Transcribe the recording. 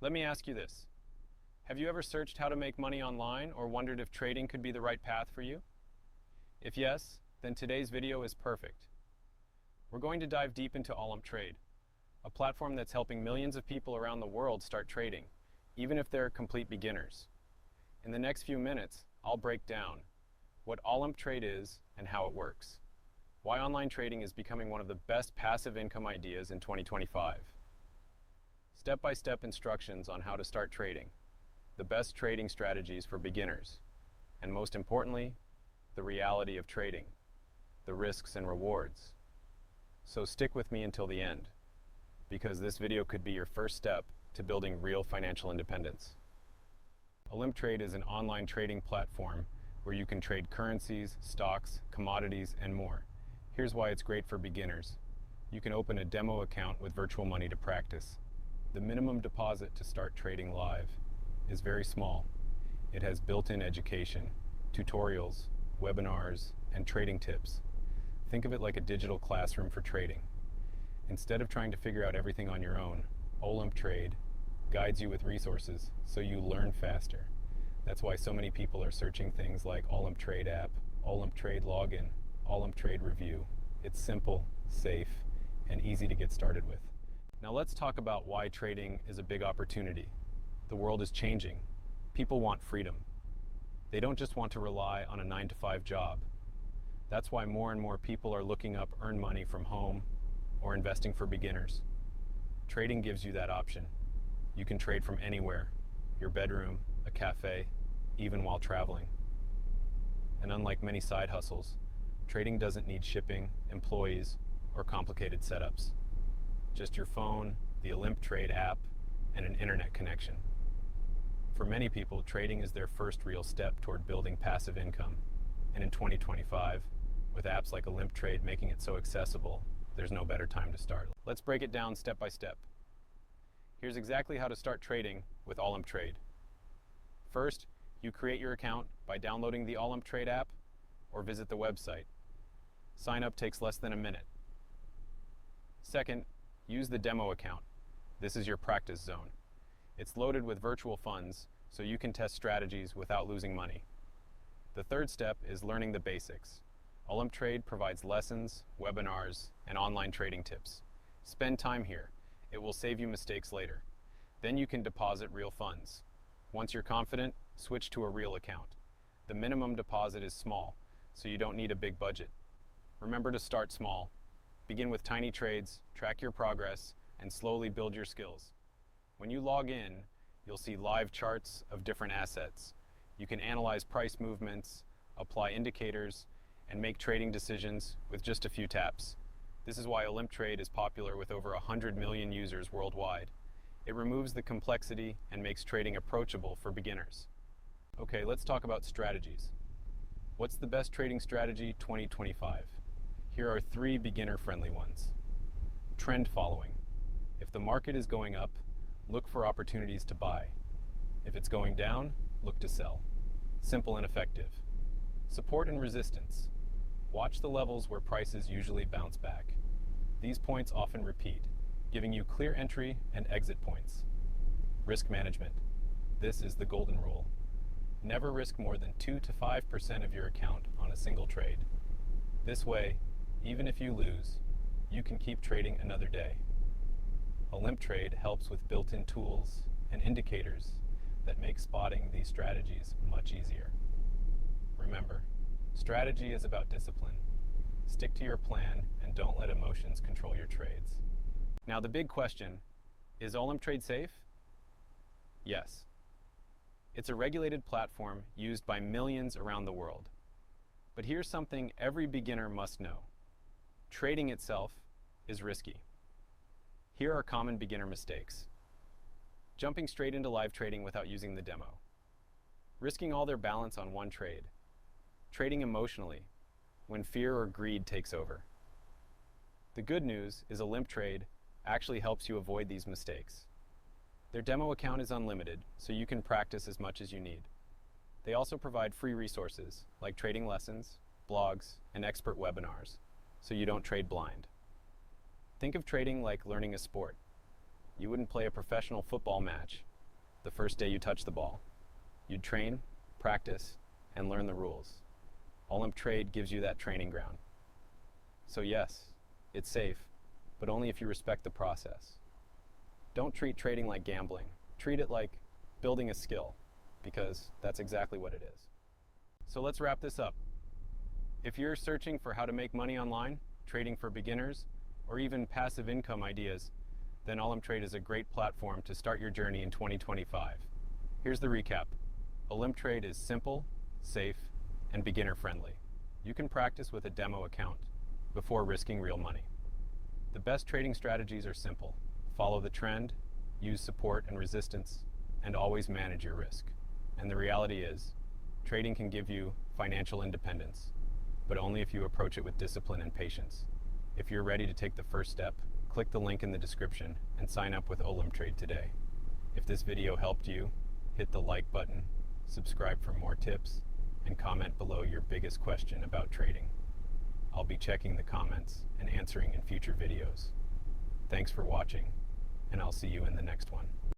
Let me ask you this. Have you ever searched how to make money online or wondered if trading could be the right path for you? If yes, then today's video is perfect. We're going to dive deep into Olymp Trade, a platform that's helping millions of people around the world start trading, even if they're complete beginners. In the next few minutes, I'll break down what Olymp Trade is and how it works, why online trading is becoming one of the best passive income ideas in 2025, step-by-step instructions on how to start trading, the best trading strategies for beginners, and most importantly, the reality of trading, the risks and rewards. So stick with me until the end, because this video could be your first step to building real financial independence. Olymp Trade is an online trading platform where you can trade currencies, stocks, commodities, and more. Here's why it's great for beginners. You can open a demo account with virtual money to practice. The minimum deposit to start trading live is very small. It has built-in education, tutorials, webinars, and trading tips. Think of it like a digital classroom for trading. Instead of trying to figure out everything on your own, Olymp Trade guides you with resources so you learn faster. That's why so many people are searching things like Olymp Trade app, Olymp Trade login, Olymp Trade review. It's simple, safe, and easy to get started with. Now let's talk about why trading is a big opportunity. The world is changing. People want freedom. They don't just want to rely on a 9-to-5 job. That's why more and more people are looking up earn money from home or investing for beginners. Trading gives you that option. You can trade from anywhere, your bedroom, a cafe, even while traveling. And unlike many side hustles, trading doesn't need shipping, employees, or complicated setups. Just your phone, the Olymp Trade app, and an internet connection. For many people, trading is their first real step toward building passive income. And in 2025, with apps like Olymp Trade making it so accessible, there's no better time to start. Let's break it down step by step. Here's exactly how to start trading with Olymp Trade. First, you create your account by downloading the Olymp Trade app or visit the website. Sign up takes less than a minute. Second, use the demo account. This is your practice zone. It's loaded with virtual funds, so you can test strategies without losing money. The third step is learning the basics. Olymp Trade provides lessons, webinars, and online trading tips. Spend time here. It will save you mistakes later. Then you can deposit real funds. Once you're confident, switch to a real account. The minimum deposit is small, so you don't need a big budget. Remember to start small. Begin with tiny trades, track your progress, and slowly build your skills. When you log in, you'll see live charts of different assets. You can analyze price movements, apply indicators, and make trading decisions with just a few taps. This is why Olymp Trade is popular with over 100 million users worldwide. It removes the complexity and makes trading approachable for beginners. Okay, let's talk about strategies. What's the best trading strategy 2025? Here are 3 beginner-friendly ones. Trend following. If the market is going up, look for opportunities to buy. If it's going down, look to sell. Simple and effective. Support and resistance. Watch the levels where prices usually bounce back. These points often repeat, giving you clear entry and exit points. Risk management. This is the golden rule. Never risk more than 2 to 5% of your account on a single trade. This way, even if you lose, you can keep trading another day. Olymp Trade helps with built-in tools and indicators that make spotting these strategies much easier. Remember, strategy is about discipline. Stick to your plan and don't let emotions control your trades. Now the big question, is Olymp Trade safe? Yes. It's a regulated platform used by millions around the world. But here's something every beginner must know. Trading itself is risky. Here are common beginner mistakes. Jumping straight into live trading without using the demo. Risking all their balance on one trade. Trading emotionally when fear or greed takes over. The good news is Olymp Trade actually helps you avoid these mistakes. Their demo account is unlimited, so you can practice as much as you need. They also provide free resources like trading lessons, blogs, and expert webinars, so you don't trade blind. Think of trading like learning a sport. You wouldn't play a professional football match the first day you touch the ball. You'd train, practice, and learn the rules. Olymp Trade gives you that training ground. So yes, it's safe, but only if you respect the process. Don't treat trading like gambling. Treat it like building a skill, because that's exactly what it is. So let's wrap this up. If you're searching for how to make money online, trading for beginners, or even passive income ideas, then Olymp Trade is a great platform to start your journey in 2025. Here's the recap. Olymp Trade is simple, safe, and beginner-friendly. You can practice with a demo account before risking real money. The best trading strategies are simple. Follow the trend, use support and resistance, and always manage your risk. And the reality is, trading can give you financial independence, but only if you approach it with discipline and patience. If you're ready to take the first step, click the link in the description and sign up with Olymp Trade today. If this video helped you, hit the like button, subscribe for more tips, and comment below your biggest question about trading. I'll be checking the comments and answering in future videos. Thanks for watching, and I'll see you in the next one.